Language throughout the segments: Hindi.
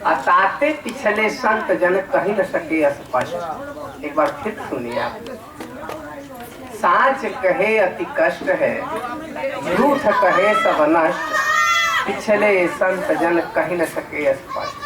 अताते पिछले संत जन कही न सके स्पष्ट। एक बार फिर सुनिए आप। साच कहे अति कष्ट है, झूठ कहे सब नष्ट, पिछले संत जन कही न सके स्पष्ट।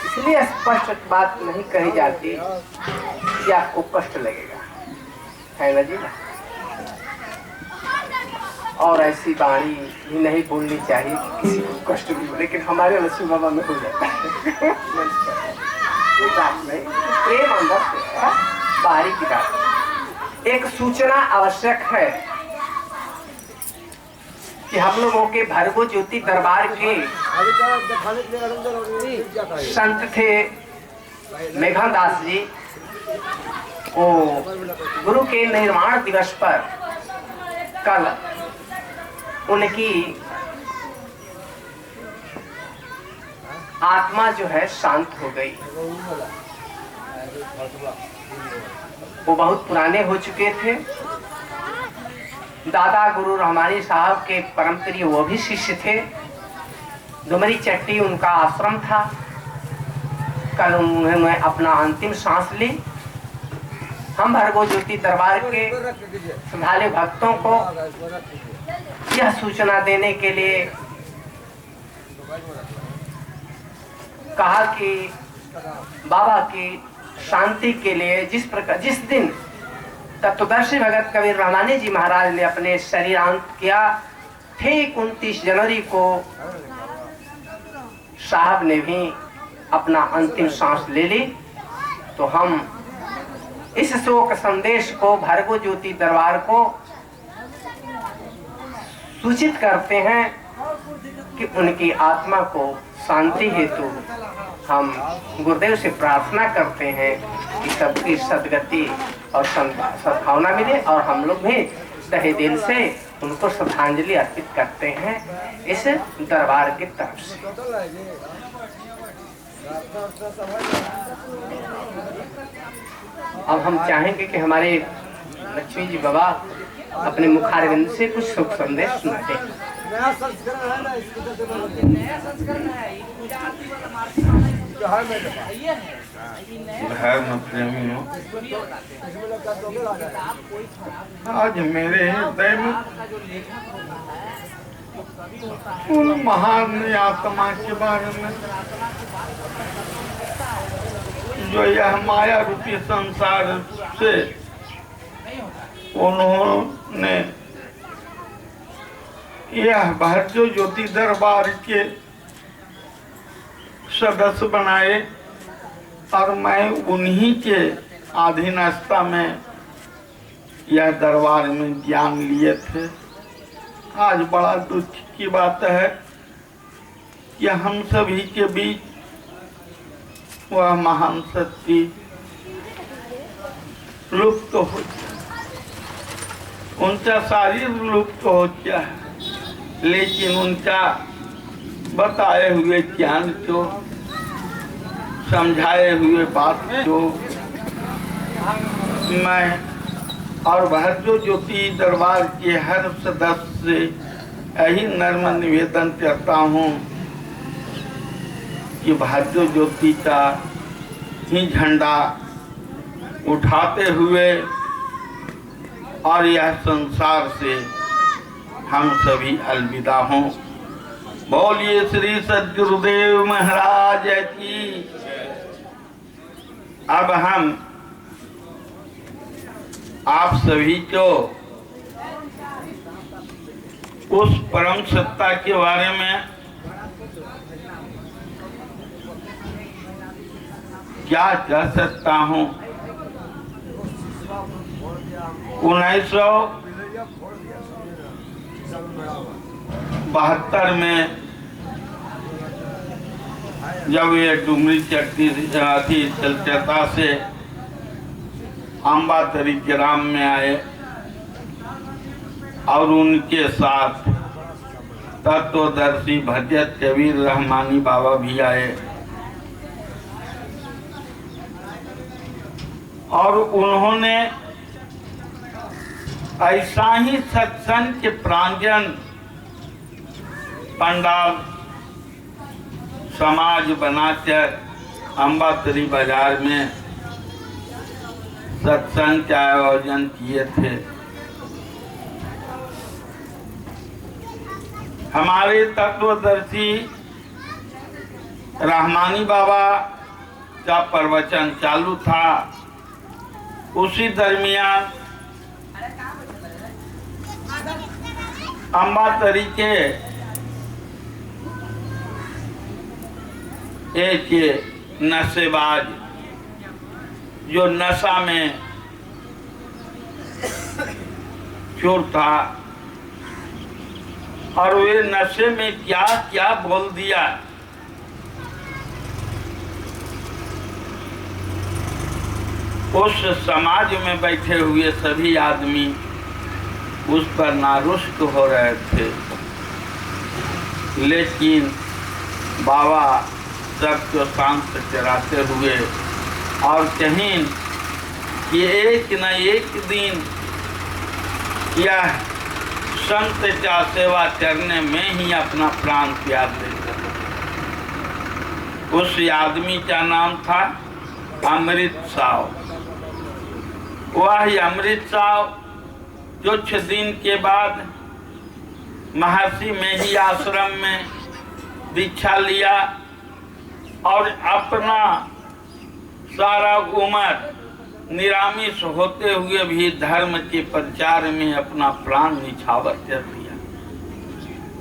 इसलिए स्पष्ट बात नहीं कही जाती कि आपको कष्ट लगेगा, है ना जी ना। और ऐसी वाणी भी नहीं बोलनी चाहिए कि किसी को कष्ट भी हो, लेकिन हमारे लक्ष्मी बाबा में हो जाता है। कोई बात नहीं, प्रेम अंदर से है, बाहरी की बात। एक सूचना आवश्यक है कि हम लोगों के भरगो ज्योति दरबार के संत थे मेघन दास जी। वो गुरु के निर्माण दिवस पर कल उनकी आत्मा जो है शांत हो गई। वो बहुत पुराने हो चुके थे। दादा गुरु रहमानी साहब के परम प्रिय वो भी शिष्य थे। डुमरी चट्टी उनका आश्रम था। कल उन्होंने अपना अंतिम सांस ली। हम भरगो ज्योति दरबार के श्रद्धालु भक्तों को यह सूचना देने के लिए कहा कि बाबा की शांति के लिए जिस दिन तत्वदर्शी भगत कबीर रहमानी जी महाराज ने अपने शरीरांत किया, ठीक 29 जनवरी को साहब ने भी अपना अंतिम सांस ले ली। तो हम इस शोक संदेश को भरगो ज्योति दरबार को सूचित करते हैं कि उनकी आत्मा को शांति हेतु हम गुरुदेव से प्रार्थना करते हैं कि सबकी सदगति और सद्भावना मिले, और हम लोग भी तहे दिल से उनको श्रद्धांजलि अर्पित करते हैं इस दरबार की तरफ से। अब हम चाहेंगे कि हमारे लक्ष्मी जी बाबा अपने मुखारविंद से कुछ शुभ संदेश सुनाते हैं। नया संस्करण है ना, इसकी तो नया संस्करण है। ये पूजा आरती वाला मार्च जो है मेरे पास ये है धर्म प्रेमी हो। आज मेरे हृदय में उन महान आत्मा के बारे में जो यह माया रूपी संसार से उन्होंने यह भरगो ज्योति दरबार के सदस्य बनाए, और मैं उन्हीं के अधीनस्था में यह दरबार में ज्ञान लिए थे। आज बड़ा दुख की बात है कि हम सभी के बीच वह महान शक्ति लुप्त हो गया, उनका शरीर लुप्त हो गया है, लेकिन उनका बताए हुए ज्ञान जो समझाए हुए बात जो मैं और भरगो ज्योति दरबार के हर सदस्य से यही नर्म निवेदन करता हूँ कि भरगो ज्योति का ही झंडा उठाते हुए और यह संसार से हम सभी अलविदा हों। बोलिए श्री सद्गुरुदेव महाराज की। अब हम आप सभी को उस परम सत्ता के बारे में क्या कह सकता हूँ। 1972 में जब ये डुमरी चट्टी थी चलचता से अम्बातरी ग्राम में आए और उनके साथ तत्वदर्शी भगत कबीर रहमानी बाबा भी आए और उन्होंने ऐसा ही सत्संग के प्रांगण पंडाल समाज बनाकर अम्बातरी बाजार में सत्संग का आयोजन किए थे। हमारे तत्वदर्शी रहमानी बाबा का प्रवचन चालू था। उसी दरमियान अम्बातरी के एक नशेबाज जो नशा में चोर था और वे नशे में क्या क्या बोल दिया, उस समाज में बैठे हुए सभी आदमी उस पर नारुष्ट हो रहे थे। लेकिन बाबा सबको शांत कराते हुए और कहें कि एक न एक दिन यह संत का सेवा करने में ही अपना प्राण त्याग देते। उस आदमी का नाम था अमृत साव। वह अमृत साव कुछ दिन के बाद महर्षि मेही आश्रम में दीक्षा लिया और अपना सारा उम्र निरामिष होते हुए भी धर्म के प्रचार में अपना प्राण निछावर कर दिया।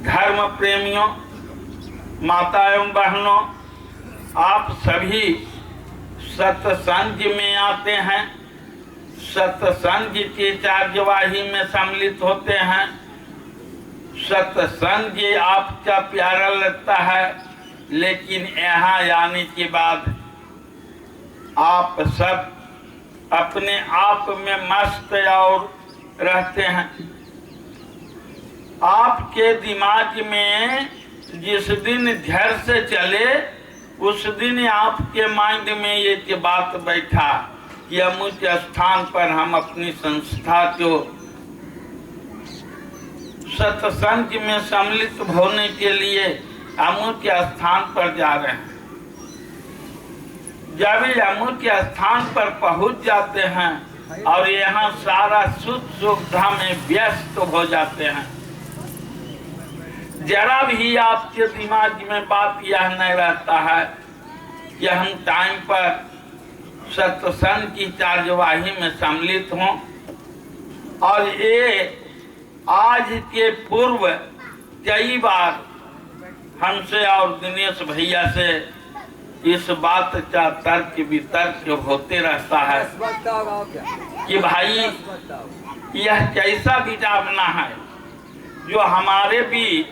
धर्म प्रेमियों, माता एवं बहनों, आप सभी सत्संग में आते हैं, सत्संग की कार्यवाही में सम्मिलित होते हैं। सत्संग आपका प्यारा लगता है, लेकिन यहाँ आने के बाद आप सब अपने आप में मस्त और रहते हैं। आपके दिमाग में जिस दिन धैर्य से चले, उस दिन आपके माइंड में एक बात बैठा कि अमुक स्थान पर हम अपनी संस्था को सत्संग में सम्मिलित होने के लिए अमुक स्थान पर जा रहे हैं। जब अमुक स्थान पर पहुंच जाते हैं और यहाँ सारा सुख सुविधा में व्यस्त हो जाते हैं, जरा भी आपके दिमाग में बात यह नहीं रहता है कि हम टाइम पर सत्संग की कार्यवाही में सम्मिलित हों। और ये आज के पूर्व कई बार हमसे और दिनेश भैया से इस बात का तर्क वितर्क होते रहता है कि भाई यह कैसा विडंबना है जो हमारे बीच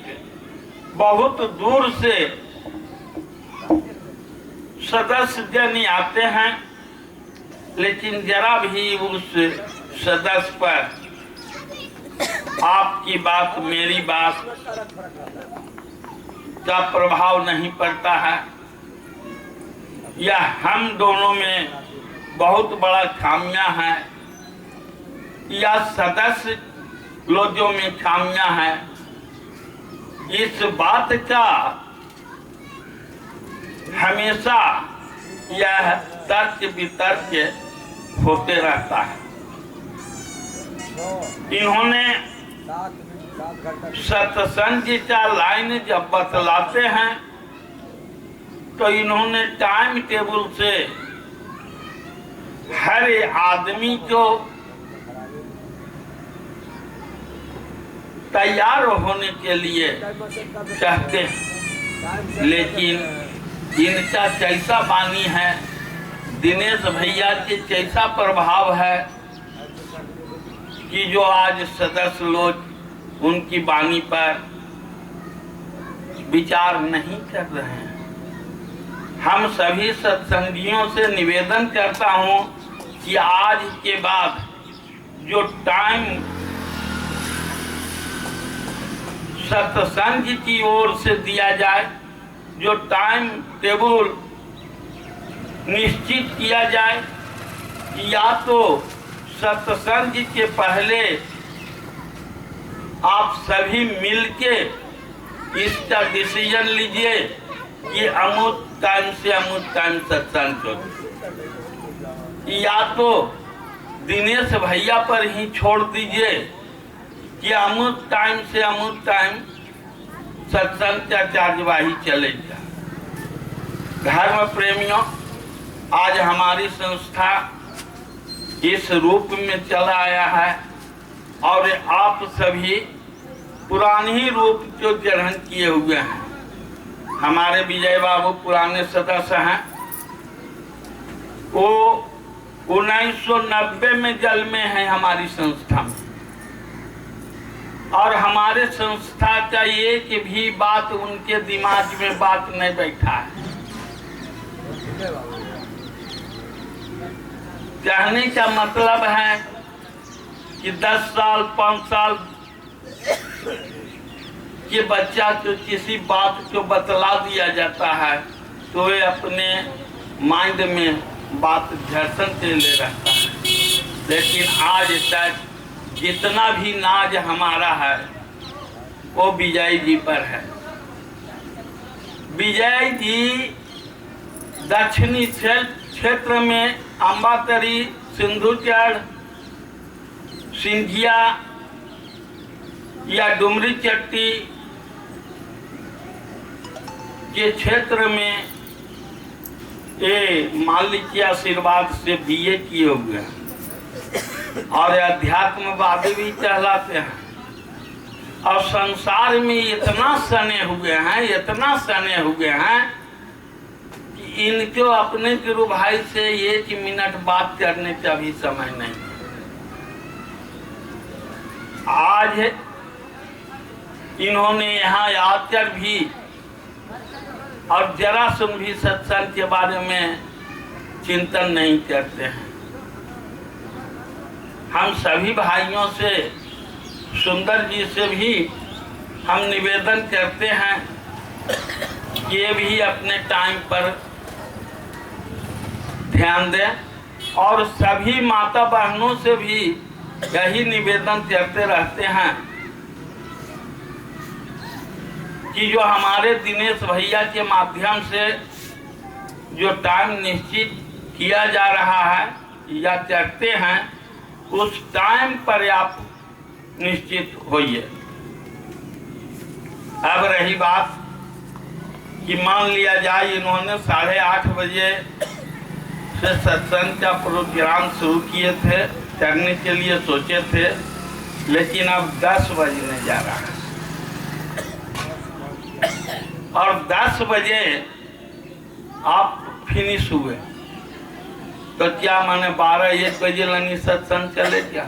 बहुत दूर से सदस्य जन आते हैं, लेकिन जरा भी उस सदस्य पर आपकी बात, मेरी बात का प्रभाव नहीं पड़ता है। यह हम दोनों में बहुत बड़ा खामियां है, या सदस्य लोगों में खामियां है। इस बात का हमेशा यह तर्क वितर्क होते रहता है। इन्होंने सत्संग का लाइन जब बतलाते हैं तो इन्होंने टाइम टेबल से हर आदमी को तैयार होने के लिए कहते हैं, लेकिन इनका कैसा वाणी है, दिनेश भैया के कैसा प्रभाव है कि जो आज सदस्य लोग उनकी वाणी पर विचार नहीं कर रहे हैं। हम सभी सत्संगियों से निवेदन करता हूं कि आज के बाद जो टाइम सत्संग की ओर से दिया जाए, जो टाइम टेबल निश्चित किया जाए, या तो सत्संग के पहले आप सभी मिलके इसका डिसीजन लीजिए कि अमुक टाइम से अमुक टाइम सत्संग हो, या तो दिनेश भैया पर ही छोड़ दीजिए कि अमुक टाइम से अमुक टाइम सत्संग का कार्यवाही चलेगा। धर्म प्रेमियों, आज हमारी संस्था इस रूप में चला आया है और आप सभी पुराने ही रूप जो ग्रहण किए हुए हैं। हमारे विजय बाबू पुराने सदस्य हैं, वो 1990 में जन्मे हैं हमारी संस्था में, और हमारे संस्था का एक भी बात उनके दिमाग में बात नहीं बैठा है। कहने का मतलब है कि 10 साल 5 साल के बच्चा को किसी बात को बतला दिया जाता है तो वे अपने माइंड में बात झरसन से ले रहता है। लेकिन आज तक जितना भी नाज हमारा है वो विजय जी पर है। विजय जी दक्षिणी क्षेत्र में अम्बातरी, सिंधुचढ़, सिंधिया या डुमरी चट्टी के क्षेत्र में ये मालिक के आशीर्वाद से बीए किए हुए हैं और अध्यात्मवादी भी कहलाते हैं। और संसार में इतना सने हुए हैं, इतना सने हुए हैं कि इनको अपने गुरु भाई से 1 मिनट बात करने का भी समय नहीं। आज इन्होंने यहाँ आकर भी और जरा सुन भी सत्संग के बारे में चिंतन नहीं करते हैं। हम सभी भाइयों से, सुंदर जी से भी हम निवेदन करते हैं कि ये भी अपने टाइम पर ध्यान दें और सभी माता बहनों से भी यही निवेदन करते रहते हैं कि जो हमारे दिनेश भैया के माध्यम से जो टाइम निश्चित किया जा रहा है या करते हैं उस टाइम पर आप निश्चित होइए। अब रही बात कि मान लिया जाए इन्होंने 8:30 बजे से सत्संग का प्रोग्राम शुरू किए थे, करने के लिए सोचे थे, लेकिन अब 10 बजने जा रहा है और 10 बजे आप फिनिश हुए तो क्या माने 12-1 बजे लगी सत्संग चले क्या?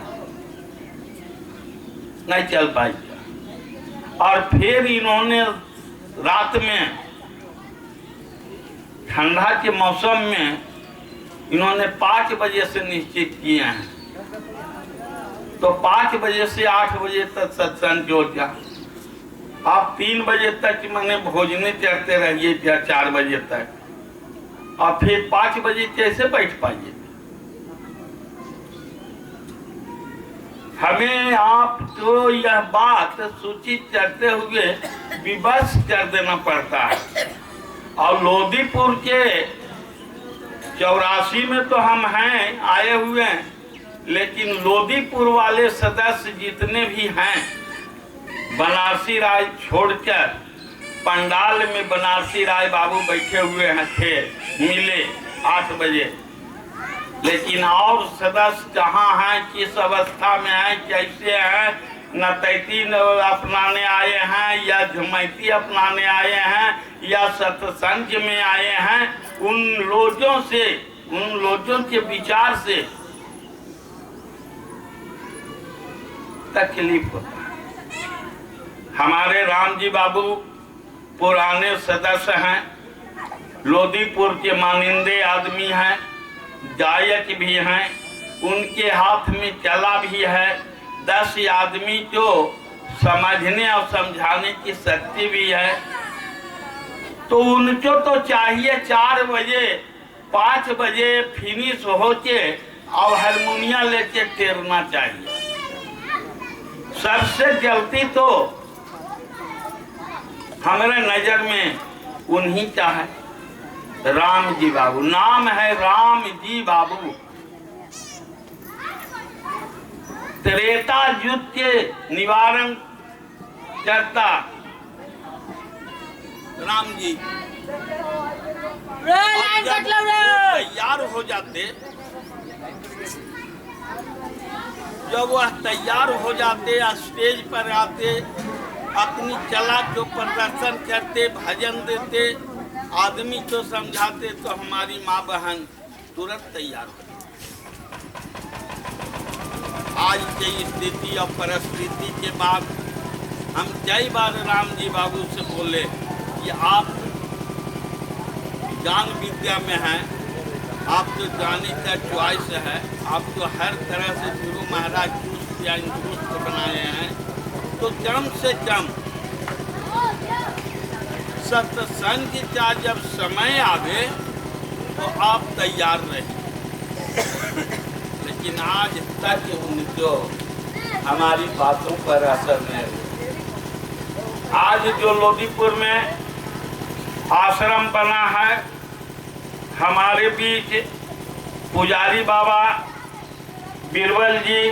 नहीं चल पाएगा। और फिर इन्होंने रात में ठंडा के मौसम में इन्होंने 5 बजे से निश्चित किए हैं, तो 5 बजे से 8 बजे तक सत्संग जोड़ जा। आप 3 बजे तक मैंने भोजन करते रहिए क्या 4 बजे तक, और फिर 5 बजे कैसे बैठ पाइए? हमें आपको यह बात सूचित करते हुए विवश कर देना पड़ता है। और लोदीपुर के 84 में तो हम हैं आए हुए हैं, लेकिन लोदीपुर वाले सदस्य जितने भी हैं बनारसी राय छोड़कर, पंडाल में बनारसी राय बाबू बैठे हुए हैं थे, मिले 8 बजे, लेकिन और सदस्य कहाँ हैं, किस अवस्था में हैं, कैसे हैं, न तैती अपनाने आए हैं या झुमैती अपनाने आए हैं या सत्संग में आए हैं, उन लोगों के विचार से तकलीफ होता है। हमारे राम जी बाबू पुराने सदस्य हैं, लोदीपुर के मानिंदे आदमी हैं, गायक भी हैं, उनके हाथ में कला भी है, 10 आदमी को समझने और समझाने की शक्ति भी है। तो उनको तो चाहिए 4 बजे 5 बजे फिनिश होके और हारमोनिया लेके टेरना चाहिए। सबसे गलती तो हमारे नजर में उन्हीं का है, राम जी बाबू। नाम है राम जी बाबू। त्रेता युद्ध के निवारण करता राम जी तैयार हो जाते, जब वह तैयार हो जाते, स्टेज पर आते, अपनी कला को प्रदर्शन करते, भजन देते, आदमी को समझाते, तो हमारी माँ बहन तुरंत तैयार हो जाती। आज की स्थिति और परिस्थिति के बाद हम कई बार राम जी बाबू से बोले कि आप ज्ञान विद्या में हैं, आपको जाने का च्वाइस है, आपको हर तरह से गुरु महाराज दुरुस्त या दुरुस्त बनाए हैं, तो कम से कम सत्संग का जब समय आवे तो आप तैयार रहें। लेकिन आज तक उनको हमारी बातों पर असर नहीं हुआ। आज जो लोधीपुर में आश्रम बना है, हमारे बीच पुजारी बाबा बीरबल जी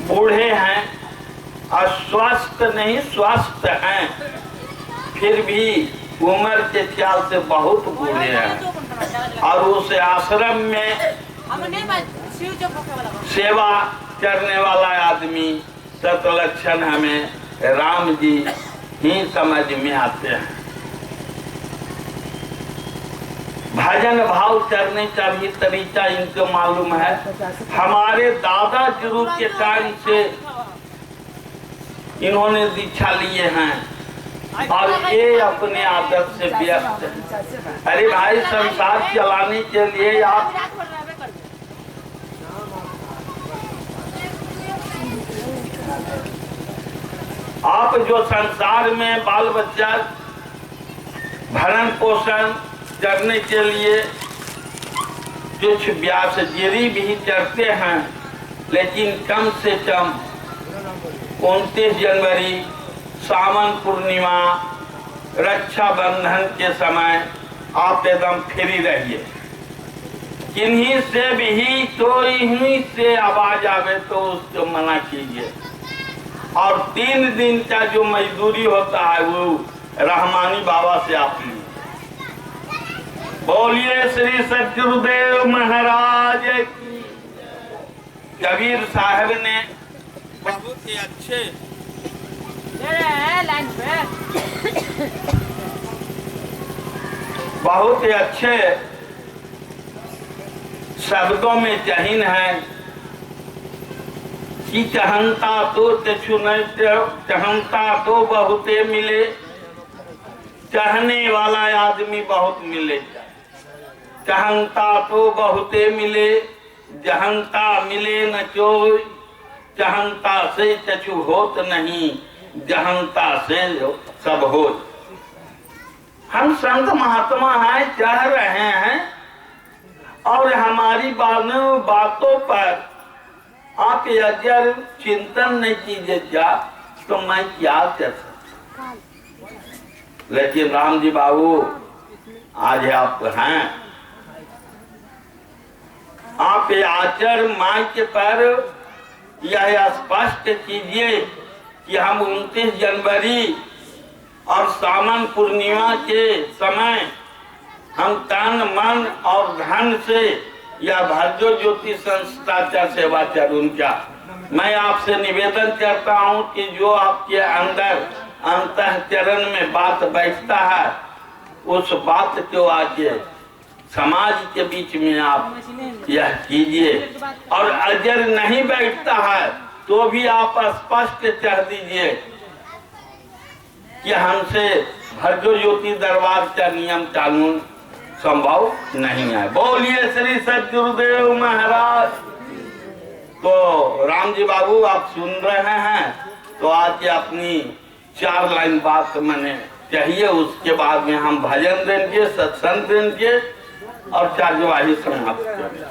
बूढ़े हैं, अस्वस्थ नहीं स्वस्थ हैं, फिर भी उम्र के ख्याल से बहुत बूढ़े हैं, और उस आश्रम में सेवा करने वाला आदमी सतलक्षण हमें राम जी ही समझ में आते हैं। भजन भाव करने का भी तरीका इनको मालूम है। हमारे दादा गुरु के टाइम से इन्होंने दीक्षा लिए हैं और ये अपने आदत से व्यस्त है। अरे भाई, संसार चलाने के लिए आप जो संसार में बाल बच्चा भरण पोषण करने के लिए कुछ ब्यासगिरी भी करते हैं, लेकिन कम से कम 29 जनवरी, सावन पूर्णिमा, रक्षाबंधन के समय आप एकदम फ्री रहिए। किन्हीं से भी कोई ही से आवाज आवे तो उसको मना कीजिए। और 3 दिन का जो मजदूरी होता है वो रहमानी बाबा से आप लीजिए। बोलिए श्री सतगुरुदेव महाराज की। कबीर साहब ने बहुत ही अच्छे बहुत ही अच्छे शब्दों में जहीन है कि चहनता तो कछु नहीं, चहनता तो बहुते मिले, चाहने वाला आदमी बहुत मिले। चहनता तो बहुते मिले, जहनता मिले न कोई, चहनता से कछु होत नहीं, जहनता से सब होत। हम संत महात्मा हैं, कह रहे हैं, और हमारी बातों पर आप अगर चिंतन नहीं कीजिएगा तो मैं क्या कर सकता। लेकिन राम जी बाबू आज आप हैं, आप आचर माइक पर यह स्पष्ट कीजिए कि हम 29 जनवरी और सावन पूर्णिमा के समय हम तन मन और धन से या भरजो ज्योति संस्था का सेवा करूं। क्या मैं आपसे निवेदन करता हूं कि जो आपके अंदर अंतःकरण में बात बैठता है, उस बात को आगे समाज के बीच में आप यह कीजिए। और अगर नहीं बैठता है तो भी आप स्पष्ट कह दीजिए कि हमसे भरजो ज्योति दरबार का नियम कानून संभव नहीं है। बोलिए श्री सतगुरुदेव महाराज। तो राम जी बाबू आप सुन रहे हैं, तो आज अपनी 4 लाइन बात मैंने चाहिए, उसके बाद में हम भजन देंगे, सत्संग देंगे और कार्यवाही समाप्त करेंगे।